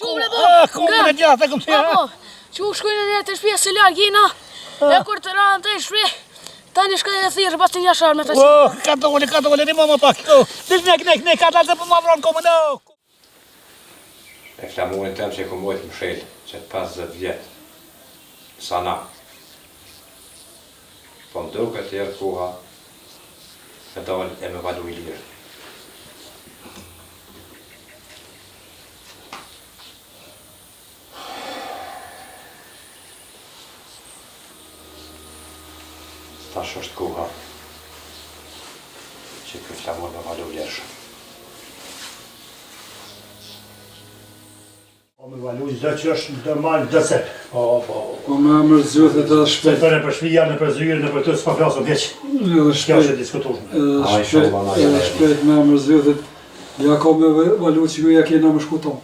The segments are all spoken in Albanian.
Qule bo! Komën e gjatë, kom të Po, që u shkojnë në të shpia se larg jena, e kur të ranë të shpi, tani shkojnë e thirë, pas të një sharme të që. Ka dole, një më pak. Dish nek, ka dalë se për më avronë komën e. E flamurin tem që i kumojt më shelë, që të 50 vjetë, sana. Po më duke të jerë koha, me dalë e me valu i lirë. Tash është koha që këtë flamur me valu lirë. Po me valu zdo që është normal do cep. Po me mërzut e të shpejt. Për e për shpija, në për zyrë, në për të s'pa flasëm heq. Kjo është e diskutushme. Edhe shpejt me mërzut e ja ka me valu që ju ja kena më shkuton.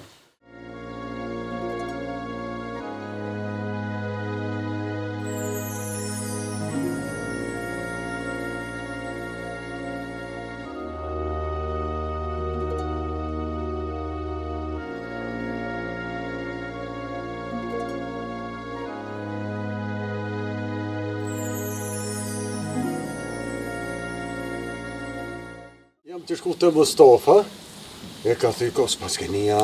Jam të shku të Mustafa, e ka thuj ko s'pas ke një.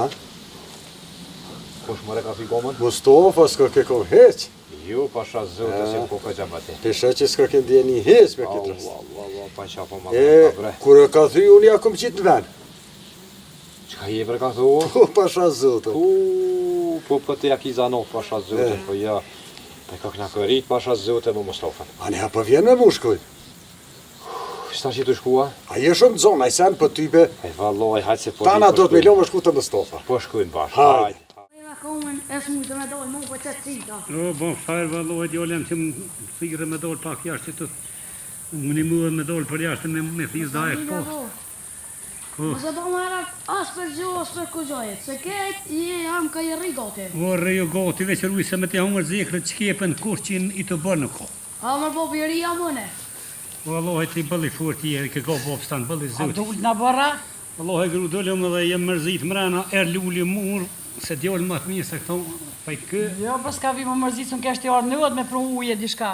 Kush mëre ka thuj komën? Mustafa s'ka ke kom heq. Ju pasha zote si po ka gjabati. Pisha që s'ka ke ndje një heq me këtë rast. Allah, pa qa po ma E, bre. kur e ka thuj unë ja kom qitë në ven. Qka je bre ka thuj? Po, pasha zote. Po të ja ki zanov pasha zote, po ja. Pe ka kna kërit pasha zote më Mustafa. Ani ha po vjen me mu shkoj. Shta që të shkua? A je shumë zonë, a i sen për tybe. E valloj, hajtë se po Tana do të me lo me shku të Mustafa. Po shkujnë bashkë, Hajde. hajtë. Jena komën e smujtë me dojë, mu për qëtë cita. Bon, farë valloj, djolem që më thirë me dollë pak jashtë që të... Më një muë me dollë për jashtë me thirë da e shpo. Mëse po më erak as për gjo, as për kujojet, se ketë jam ka i rri gati. O, rrejo gati, veç rrujë se me të hongër zekrët që kepen kur që i të bërë në ko. A mërë po për ria mëne. Valloj, ti bëlli furt i e ke ka bopstan, bëlli A zëtë. dullt në bëra? Valloj, gru dollëm dhe jem mërzit mrena, lulli mur, se djollë më të mirë se këto, pa i kë. Jo, për s'ka vi më mërzit, së në kështë i orë në vëtë me pru uje dishka.